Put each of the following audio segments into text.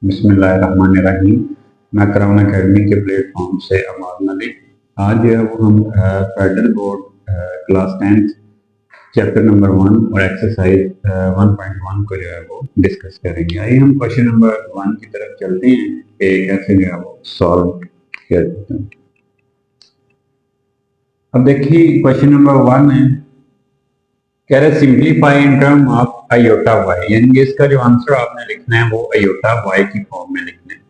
बिस्मिल्लाहिर्रहमानिर्रहीम। मैं कराउन अकेडमी के प्लेटफॉर्म से अमाद मलिक। आज जो है वो हम federal board class 10 chapter number 1 और एक्सरसाइज 1.1 को जो है वो डिस्कस करेंगे। आइए हम क्वेश्चन नंबर 1 की तरफ चलते हैं कि कैसे जो है वो सॉल्व किया जाता है। अब देखिए क्वेश्चन नंबर 1 है, कह रहे simplify in term of iota Y, यानी इसका जो आंसर आपने लिखना है वो आयोटा वाई की फॉर्म में लिखना है।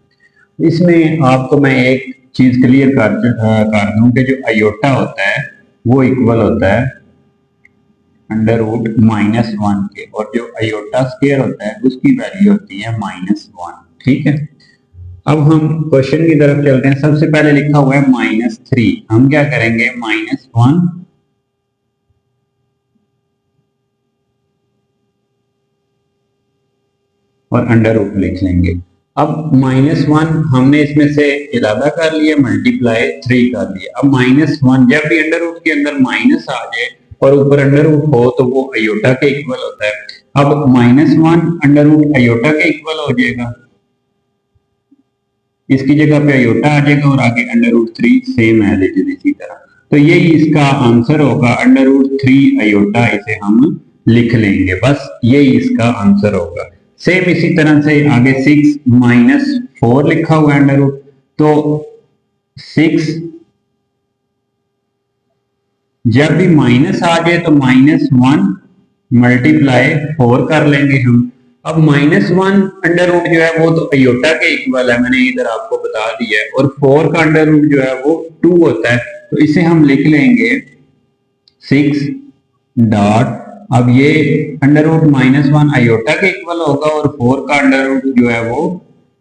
इसमें आपको मैं एक चीज क्लियर कर दूं कि जो आयोटा होता है वो इक्वल होता है अंडर रूट -1 के, और जो आयोटा स्क्वायर होता है उसकी वैल्यू होती है -1। ठीक है, अब हम क्वेश्चन की तरफ चलते हैं। सबसे पहले लिखा हुआ है -3, हम क्या करेंगे -1 और अंडर रूट लिख लेंगे। अब -1 हमने इसमें से इलादा कर लिया, मल्टीप्लाई 3 कर लिया। अब -1 जब भी अंडर रूट के अंदर माइनस आ जाए और ऊपर अंडर रूट हो तो वो अयोटा के इक्वल होता है। अब -1 अंडर रूट अयोटा के इक्वल हो जाएगा, इसकी जगह पे अयोटा आ जाएगा और आगे under root 3 same as it is इसी तरह। तो यही इसका आंसर होगा, अंडर रूट 3 अयोटा, इसे हम लिख लेंगे, बस यही इसका आंसर होगा। सेम इसी तरह से आगे 6 - 4 लिखा हुआ है अंडर रूट, तो 6 जब भी माइनस आ जाए तो -1 मल्टीप्लाई 4 कर लेंगे हम। अब -1 अंडर रूट जो है वो तो अयोटा के इक्वल है, मैंने इधर आपको बता दिया है, और 4 का अंडर रूट जो है वो 2 होता है, तो इसे हम लिख लेंगे 6 डॉट, अब ये अंडर रूट -1 अयोटा के इक्वल होगा और 4 का अंडर रूट जो है वो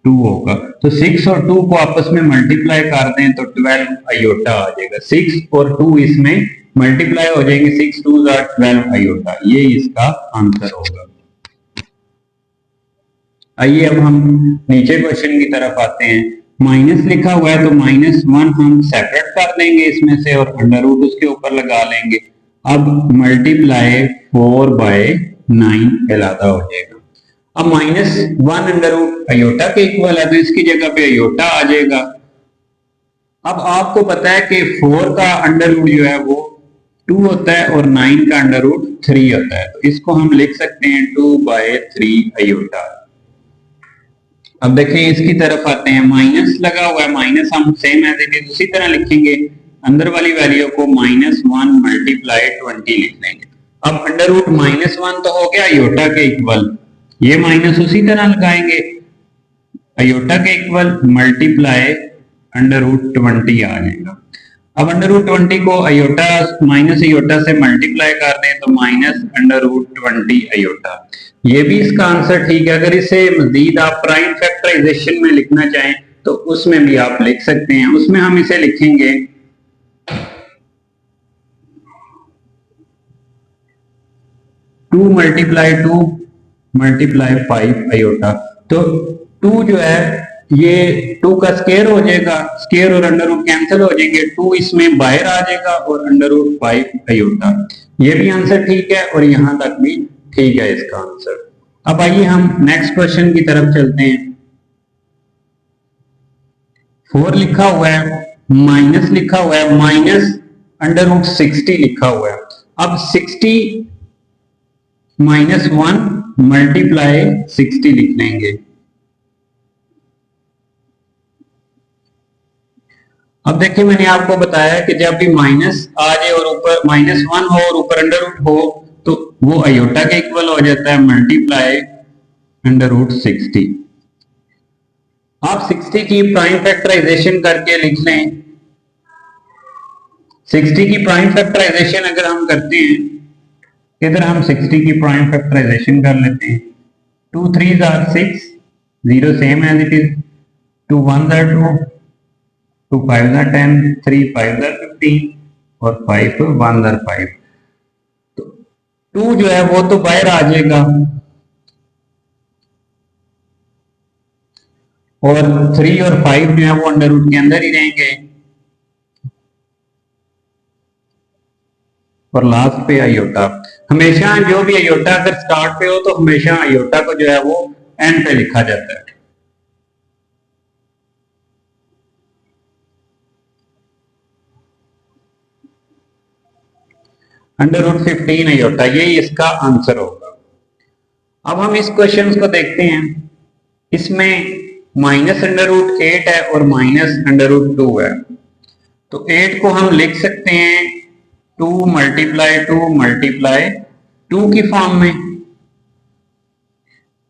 2 होगा। तो 6 और 2 को आपस में मल्टीप्लाई कर दें तो 12 अयोटा आ जाएगा। 6 और 2 इसमें मल्टीप्लाई हो जाएंगे, 6 2 12 अयोटा, ये इसका आंसर होगा। आइए अब हम नीचे क्वेश्चन की तरफ आते हैं। माइनस लिखा हुआ है तो -1 हम सेपरेट कर देंगे इसमें से और अंडर रूट उसके ऊपर लगा लेंगे। अब मल्टीप्लाई 4/9 इलादा हो जाएगा। अब -1 अंडर रूट अयोटा के इक्वल है तो इसकी जगह पे अयोटा आ जाएगा। अब आपको पता है कि 4 का अंडर रूट जो है वो 2 होता है और 9 का अंडर रूट 3 होता है, तो इसको हम लिख सकते हैं 2/3 अयोटा। अब देखें इसकी तरफ आते हैं, माइनस लगा हुआ है, माइनस हम सेम एज इट इज उसी तरह लिखेंगे, अंदर वाली वैल्यू को -1 मल्टीप्लाई 20 लिख लेंगे। अब अंडर रूट -1 तो हो गया अयोटा के इक्वल, ये माइनस उसी तरह लगाएंगे, अयोटा के इक्वल मल्टीप्लाई अंडर रूट 20 आ जाएगा। अब अंडर रूट 20 को अयोटा माइनस अयोटा से मल्टीप्लाई कर दें तो माइनस अंडर रूट 20 अयोटा, ये भी इसका आंसर ठीक है। अगर इसे मजीद आप प्राइम फैक्टराइजेशन में लिखना चाहें तो उसमें भी आप लिख सकते हैं, उसमें हम इसे लिखेंगे 2 × 2 × 5 अयोटा। तो 2 जो है ये 2 का स्क्वायर हो जाएगा, स्क्वायर और अंडर रूट कैंसिल हो जाएंगे, 2 इसमें बाहर आ जाएगा और अंडर रूट 5 अयोटा, ये भी आंसर ठीक है और यहां तक भी ठीक है इसका आंसर। अब आइए हम नेक्स्ट क्वेश्चन की तरफ चलते हैं। 4 लिखा हुआ है, माइनस लिखा हुआ है, माइनस अंडर रूट 60 लिखा हुआ है। अब 60 -1 मल्टीप्लाई 60 लिख लेंगे। अब देखिए मैंने आपको बताया कि जब भी माइनस आ जाए और ऊपर -1 हो और ऊपर अंडर रूट हो तो वो अयोटा के इक्वल हो जाता है, मल्टीप्लाई अंडर रूट 60। आप 60 की प्राइम फैक्टराइजेशन करके लिख लें। 60 की प्राइम फैक्टराइजेशन अगर हम करते हैं, इधर हम 60 की प्राइम फैक्टराइजेशन कर लेते हैं। 2 3s are 6, 0 same as it is, 2 1s are 2, 2 5s are 10, 3 5s are 15 और 5 1s are 5। तो 2 जो है वो तो बाहर आ जाएगा और 3 और 5 जो है वो अंडर रूट के अंदर ही रहेंगे और लास्ट पे अयोटा। हमेशा जो भी अयोटा अगर स्टार्ट पे हो तो हमेशा अयोटा को जो है वो एंड पे लिखा जाता है। √15 आयोटा, ये इसका आंसर होगा। अब हम इस क्वेश्चन को देखते हैं, इसमें -√8 है और -√2 है, तो 8 को हम लिख सकते हैं 2 × 2 की फॉर्म में,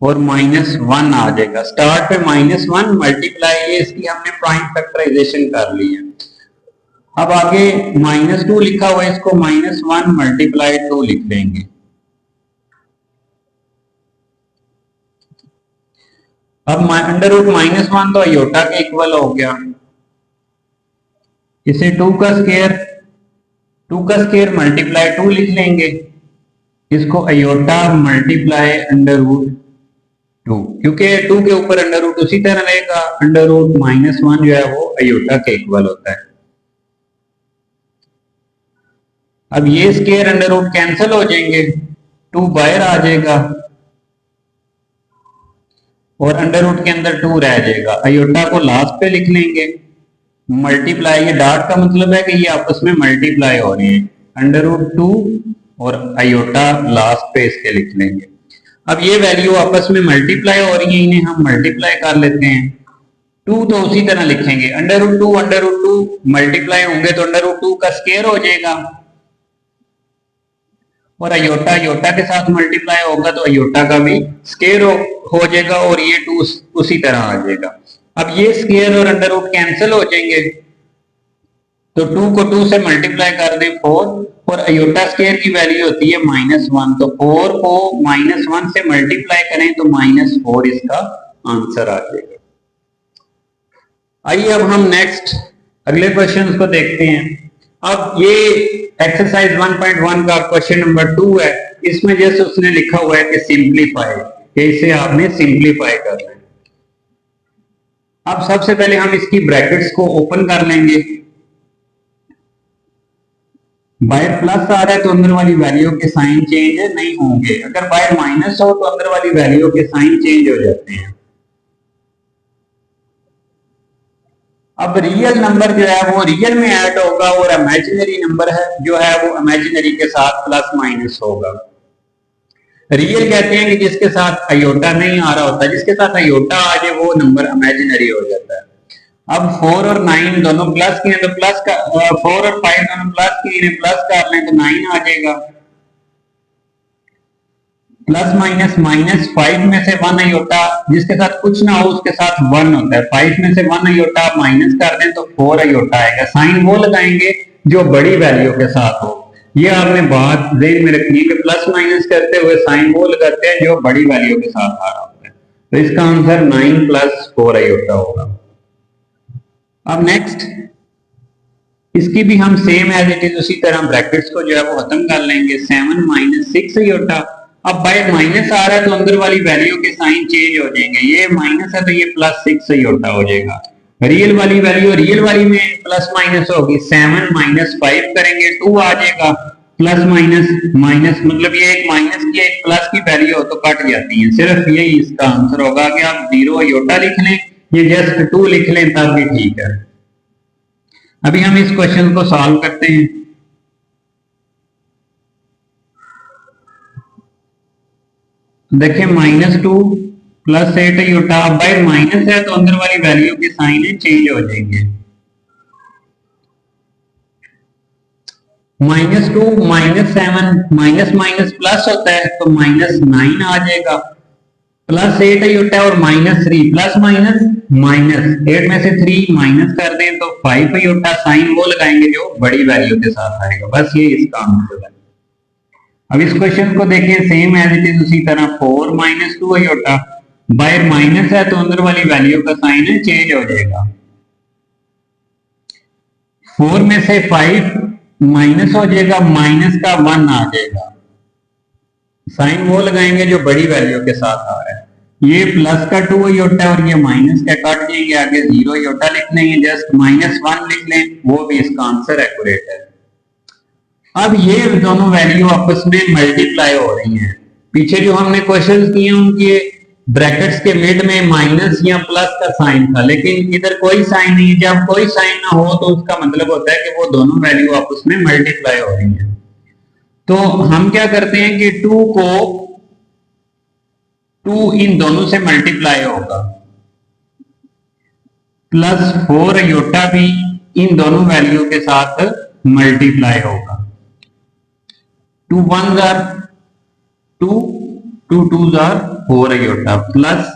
और -1 आ जाएगा। स्टार्ट पे -1 मल्टीप्लाई, ये इसकी हमने प्राइम फैक्टराइजेशन कर ली है। अब आगे -2 लिखा हुआ है, इसको -1 × 2 लिख देंगे। अब √-1 तो आयोटा के इक्वल हो गया, इसे 2 का स्क्वायर मल्टीप्लाई 2 लिख लेंगे, इसको आयोटा मल्टीप्लाई √2, क्योंकि 2 के ऊपर √2 उसी तरह रहेगा, √-1 जो है वो आयोटा के इक्वल होता है। अब ये स्क्वायर √ कैंसिल हो जाएंगे, 2 बाहर आ जाएगा और √ के अंदर 2 रह जाएगा। आयोटा को लास्ट पे लिख लेंगे, मल्टीप्लाई, ये डॉट का मतलब है कि ये आपस में मल्टीप्लाई हो रही है, √2 और आयोटा लास्ट पे इसके लिख लेंगे। अब ये वैल्यू आपस में मल्टीप्लाई हो रही है, इन्हें हम मल्टीप्लाई कर लेते हैं। 2 तो उसी तरह लिखेंगे, √2 मल्टीप्लाई होंगे तो √2 का स्क्वायर हो जाएगा, और आयोटा के साथ मल्टीप्लाई होगा तो आयोटा का भी स्क्वायर हो जाएगा, और ये 2 उसी तरह आ जाएगा। अब ये स्क्वायर और √ कैंसिल हो जाएंगे, तो 2 को 2 से मल्टीप्लाई कर दे 4, और आयोटा स्क्वायर की वैल्यू होती है -1, तो 4 को -1 से मल्टीप्लाई करें तो -4 इसका आंसर आ जाएगा। आइए अब हम नेक्स्ट अगले क्वेश्चन को देखते हैं। अब ये एक्सरसाइज 1.1 का क्वेश्चन नंबर 2 है, इसमें जैसे उसने लिखा हुआ है कि सिंप्लीफाई, इसे आपने सिंप्लीफाई करना है। अब सबसे पहले हम इसकी ब्रैकेट्स को ओपन कर लेंगे, बाहर प्लस आ रहा है तो अंदर वाली वैल्यू के साइन चेंज नहीं होंगे, अगर बाहर माइनस हो तो अंदर वाली वैल्यू के साइन चेंज हो जाते हैं। अब रियल नंबर जो है वो रियल में ऐड होगा, और इमेजिनरी नंबर है जो है वो इमेजिनरी के साथ प्लस माइनस होगा। रियल कहते हैं कि जिसके साथ आयोटा नहीं आ रहा होता, जिसके साथ आयोटा आ जाए वो नंबर इमेजिनरी हो जाता है। अब 4 और 9 दोनों प्लस किए तो प्लस का, 4 और 5 दोनों प्लस किए, प्लस कर लें तो 9 आ जाएगा। प्लस माइनस 5 में से 1 आयोटा, जिसके साथ कुछ ना हो उसके साथ 1 होता है, 5 में से 1 आयोटा माइनस कर दें तो 4 आयोटा आएगा। साइन वो लगाएंगे जो बड़ी वैल्यू के साथ हो, ये आपने बात ध्यान में रखनी है कि प्लस माइनस करते हुए साइन वो लगाते हैं जो बड़ी वैल्यू के साथ आ रहा होता है। तो इसका आंसर 9 + 4 आयोटा होगा। अब नेक्स्ट इसकी भी हम सेम एज इट इज उसी तरह ब्रैकेट्स को जो है वो खत्म कर लेंगे, 7 - 6 आयोटा। अब बाहर माइनस आ रहा है तो अंदर वाली वैल्यू के साइन चेंज हो जाएंगे, ये माइनस है तो ये +6 आयोटा हो जाएगा। रियल वाली वैल्यू रियल वाली में प्लस माइनस होगी, 7 - 5 करेंगे 2 आ जाएगा, प्लस माइनस मतलब ये एक माइनस की एक प्लस की वैल्यू हो तो कट जाती है, सिर्फ यही इसका आंसर होगा कि आप 0 आयोटा लिख लें, ये जस्ट 2 लिख लें तब भी ठीक है। अभी हम इस क्वेश्चन को सॉल्व करते हैं। देखिए -2 + 8 आयोटा, अब बाहर माइनस है तो अंदर वाली वैल्यू के साइन चेंज हो जाएंगे। -2 - 7 माइनस प्लस होता है तो -9 आ जाएगा, +8 आयोटा और -3 प्लस माइनस 8 में से 3 माइनस कर दें तो 5 आयोटा, साइन वो लगाएंगे जो बड़ी वैल्यू के साथ आएगा। बस ये इसका आंसर है। अब इस क्वेश्चन को देखें, सेम एज इट इज उसी तरह 4 - 2 आयोटा, बाहर माइनस है तो अंदर वाली वैल्यू का साइन चेंज हो जाएगा। 4 में से 5 माइनस हो जाएगा, माइनस का 1 आ जाएगा, साइन वो लगाएंगे जो बड़ी वैल्यू के साथ आ रहा है। ये प्लस का 2 आयोटा और ये माइनस का कट जाएंगे, आगे 0 आयोटा लिख लेंगे, जस्ट -1 लिख लें, वो भी इसका आंसर एक्यूरेट है। अब ये दोनों वैल्यू आपस में मल्टीप्लाई हो रही हैं। पीछे जो हमने क्वेश्चन किए उनके ब्रैकेट्स के मिड में माइनस या प्लस का साइन था, लेकिन इधर कोई साइन नहीं है। जब कोई साइन ना हो तो उसका मतलब होता है कि वो दोनों वैल्यू आपस में मल्टीप्लाई हो रही हैं। तो हम क्या करते हैं कि 2 को 2 इन दोनों से मल्टीप्लाई होगा, प्लस 4 आयोटा भी इन दोनों वैल्यू के साथ मल्टीप्लाई होगा। 2 1 are 2, 2 2 are 4 iota, plus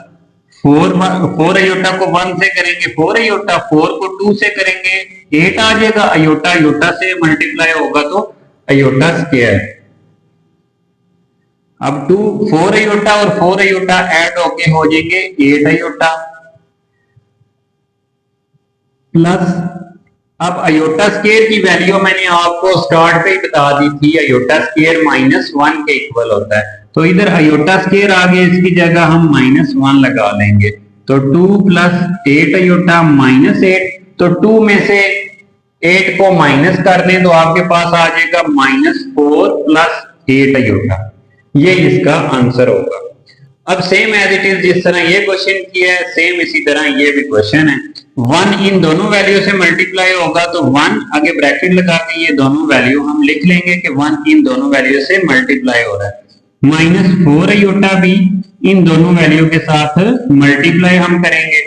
4 iota को 1 से करेंगे 4 आयोटा, 4 को 2 से करेंगे 8 आ जाएगा, आयोटा आयोटा से मल्टीप्लाई होगा तो आयोटा स्क्वायर। अब 4 आयोटा और 4 आयोटा ऐड होके हो जाएंगे 8 आयोटा, प्लस अब आयोटा स्क्वायर की वैल्यू मैंने आपको स्टार्ट पे ही बता दी थी, आयोटा स्क्वायर -1 के इक्वल होता है, तो इधर आयोटा स्क्वायर आ गया, इसकी जगह हम -1 लगा लेंगे, तो 2 + 8 आयोटा -8, तो 2 में से 8 को माइनस कर दें तो आपके पास आ जाएगा -4 + 8 आयोटा, ये इसका आंसर होगा। अब सेम एज इट इज जिस तरह ये क्वेश्चन किया है सेम इसी तरह ये भी क्वेश्चन है। 1 इन दोनों वैल्यू से मल्टीप्लाई होगा तो 1 आगे ब्रैकेट लगा के ये दोनों वैल्यू हम लिख लेंगे कि 1 इन दोनों वैल्यू से मल्टीप्लाई हो रहा है। -4 आयोटा भी इन दोनों वैल्यू के साथ मल्टीप्लाई हम करेंगे।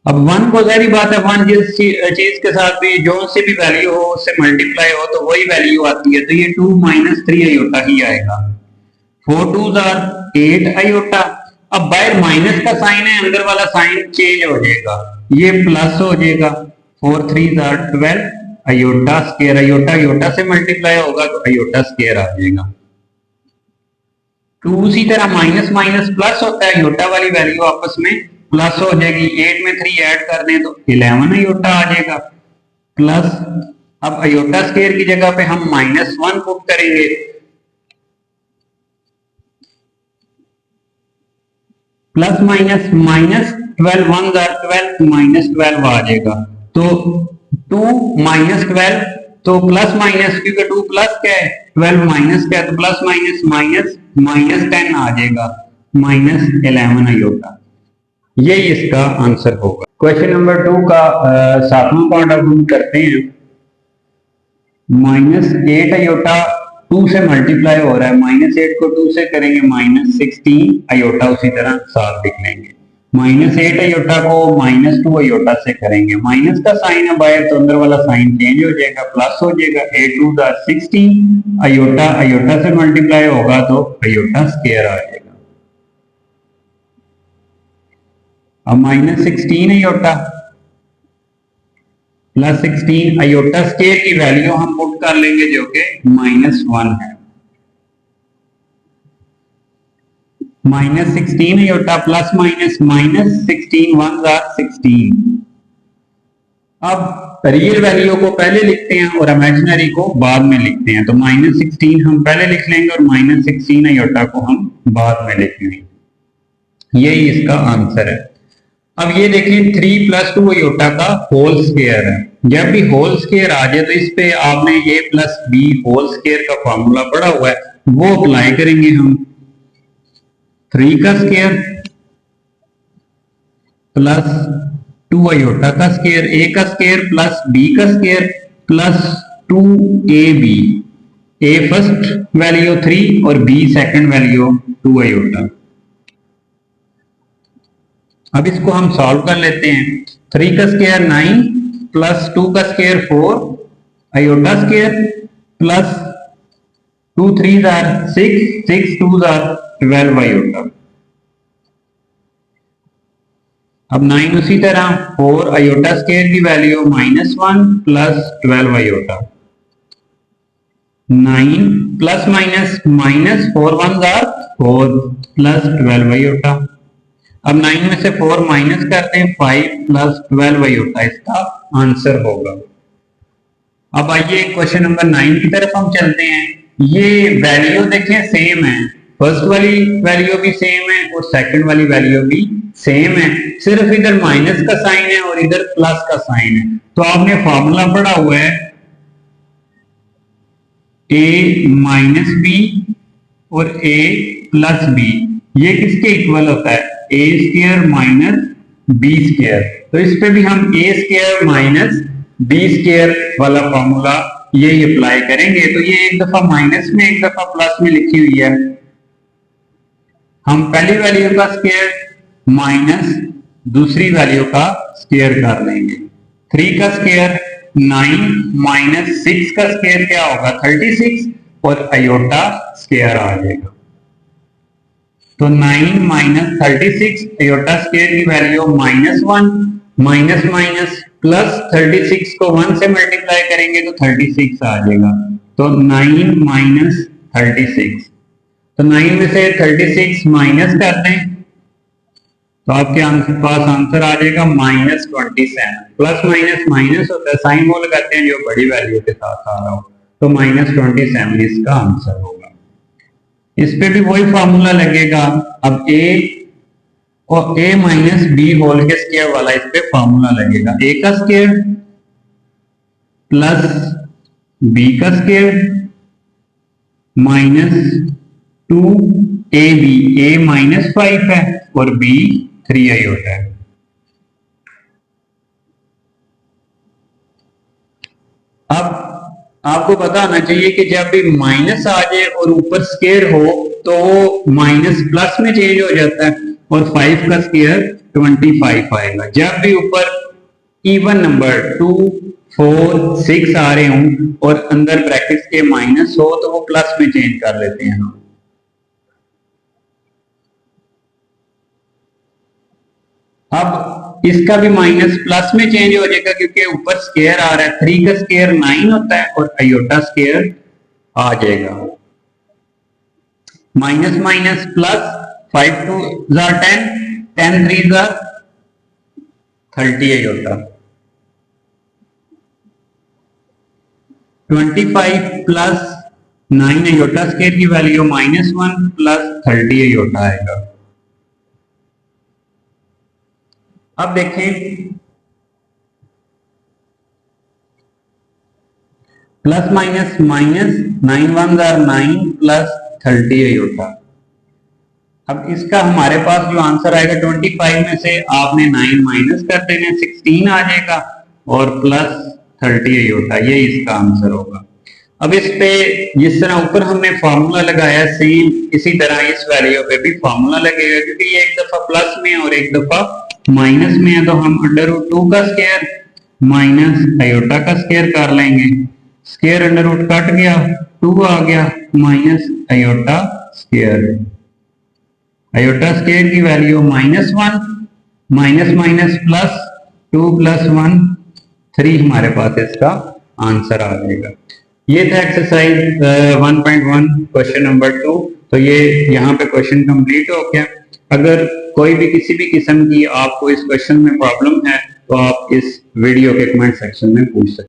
अब 1 को जाहिर बात है 1 जिस चीज के साथ भी जो से भी वैल्यू हो उससे मल्टीप्लाई हो तो वही वैल्यू आती है, तो ये 2 - 3 आयोटा ही आएगा। 4 2 आर 8 आयोटा, अब बाहर माइनस का साइन है, अंदर वाला साइन चेंज हो जाएगा, ये प्लस हो जाएगा। 4 3 are 12 iota square, iota iota से मल्टीप्लाई होगा तो आयोटा स्क्वायर आ जाएगा। 2 उसी तरह माइनस माइनस प्लस होता है, आयोटा वाली वैल्यू आपस में प्लस हो जाएगी, 8 में 3 ऐड कर दें तो 11 आयोटा आ जाएगा, प्लस अब आयोटा स्क्वायर की जगह पे हम -1 पुट करेंगे, प्लस माइनस -12 1 आर 12 -12 आ जाएगा, तो 2 -12 तो प्लस माइनस, क्योंकि 2 प्लस क्या है 12 माइनस क्या है तो प्लस माइनस -10 आ जाएगा, -11 आयोटा, ये इसका आंसर होगा। क्वेश्चन नंबर 2 का 7वां पार्ट अब हम करते हैं। -8 आयोटा 2 से मल्टीप्लाई हो रहा है, -8 को 2 से करेंगे -16 आयोटा, उसी तरह 7 लिख लेंगे। -8 आयोटा को -2 आयोटा से करेंगे, माइनस का साइन है बाहर तो अंदर वाला साइन चेंज हो जाएगा, प्लस हो जाएगा। 8 2 आर 16 आयोटा आयोटा से मल्टीप्लाई होगा तो आयोटा स्क्वायर आ जाएगा। अब -16 आयोटा +16 आयोटा स्क्वायर की वैल्यू हम पुट कर लेंगे जो कि -1 है। -16 आयोटा प्लस माइनस -16 1 आर 16। अब रियल वैल्यू को पहले लिखते हैं और इमेजिनरी को बाद में लिखते हैं, तो -16 हम पहले लिख लेंगे और -16 आयोटा को हम बाद में लिख लेंगे, यही इसका आंसर है। अब ये देखिए 3 + 2 आयोटा का होल स्क्वायर है, जब भी होल स्क्वायर आ जाए तो इस पे आपने a + b होल स्क्वायर का फॉर्मूला पढ़ा हुआ है वो अप्लाई करेंगे हम। 3 का स्क्वायर प्लस 2 आयोटा का स्क्वायर, a का स्क्वायर प्लस b का square plus 2ab, a first value 3 और b सेकंड वैल्यू 2 आयोटा। अब इसको हम सॉल्व कर लेते हैं। 3 का स्क्वायर 9 प्लस 2 का square 4 iota square plus 2 3 are 6 6 2 are 12 iota. अब 9 उसी तरह 4 आयोटा स्क्वायर की value -1 plus 12 iota. 9 plus minus -4 1 are 4 plus 12 iota. अब 9 में से 4 माइनस करते हैं 5 प्लस 12 आयोटा इसका आंसर होगा। अब आइए क्वेश्चन नंबर 9 की तरफ हम चलते हैं। ये वैल्यू देखें सेम है, फर्स्ट वाली वैल्यू भी सेम है और सेकंड वाली वैल्यू भी सेम है, सिर्फ इधर माइनस का साइन है और इधर प्लस का साइन है। तो आपने फॉर्मूला पढ़ा हुआ है a - b और a + b, ये किसके इक्वल होता है a square minus b square. तो इस पे भी हम a square minus b square वाला फॉर्मूला ये अप्लाई करेंगे तो ये एक दफा माइनस में एक दफा प्लस में लिखी हुई है। हम पहली वैल्यू का स्क्वायर माइनस दूसरी वैल्यू का स्क्वायर कर लेंगे। 3 का स्क्वायर 9 माइनस 6 का स्क्वायर क्या होगा 36 और आयोटा स्क्वायर आ जाएगा। तो 9 माइनस 36 आयोटा स्क्वायर की वैल्यू -1 माइनस माइनस प्लस 36 को 1 से मल्टीप्लाई करेंगे तो 36 आ जाएगा। तो 9 माइनस 36, तो 9 में से 36 माइनस कर दें तो आपके पास आंसर आ जाएगा -27। प्लस माइनस माइनस होता है, साइन वो लगाते हैं जो बड़ी वैल्यू के साथ आ रहा हो, तो -27 इसका आंसर होगा। इस पे भी वही फॉर्मूला लगेगा। अब a और a माइनस बी होल के स्क्वायर वाला इस पे फॉर्मूला लगेगा। a का स्क्वायर प्लस b का स्क्वायर माइनस 2ab, a -5 है और b 3i होता है। अब आपको पता होना चाहिए कि जब भी माइनस आ जाए और ऊपर स्क्वायर हो तो वो माइनस प्लस में चेंज हो जाता है और 5 का स्क्वायर 25 आएगा। जब भी ऊपर इवन नंबर 2, 4, 6 आ रहे हों और अंदर ब्रैकेट्स के माइनस हो तो वो प्लस में चेंज कर लेते हैं हम। अब इसका भी माइनस प्लस में चेंज हो जाएगा क्योंकि ऊपर स्क्वायर आ रहा है। 3 का स्क्वायर 9 होता है और आयोटा स्क्वायर आ जाएगा। Minus minus plus 5 2 jar 10, 10 3 jar 30 iota. 25 plus 9 iota square की वैल्यू -1 प्लस 30 आयोटा आएगा। अब देखें plus minus minus 9 1 jar 9 plus 30 iota. अब इसका हमारे पास जो आंसर आएगा 25 में से आपने 9 माइनस कर देना 16 आ जाएगा और प्लस 30 आयोटा, ये इसका आंसर होगा। अब इस पे जिस तरह ऊपर हमने फॉर्मूला लगाया सेम इसी तरह इस वैल्यू पे भी फॉर्मूला लगेगा क्योंकि ये एक दफा प्लस में और एक दफा माइनस में है। तो हम √2 का स्क्वायर माइनस आयोटा का स्क्वायर कर लेंगे। स्क्वायर अंडर रूट कट गया, 2 आ गया minus iota square. Iota square की value -1 minus minus plus 2 plus 1 3 हमारे पास इसका आंसर आ जाएगा। ये था एक्सरसाइज 1.1 क्वेश्चन नंबर 2। तो ये यहाँ पे क्वेश्चन कंप्लीट हो गया। अगर कोई भी किसी भी किस्म की आपको इस क्वेश्चन में प्रॉब्लम है तो आप इस वीडियो के कमेंट सेक्शन में पूछ सकते हैं।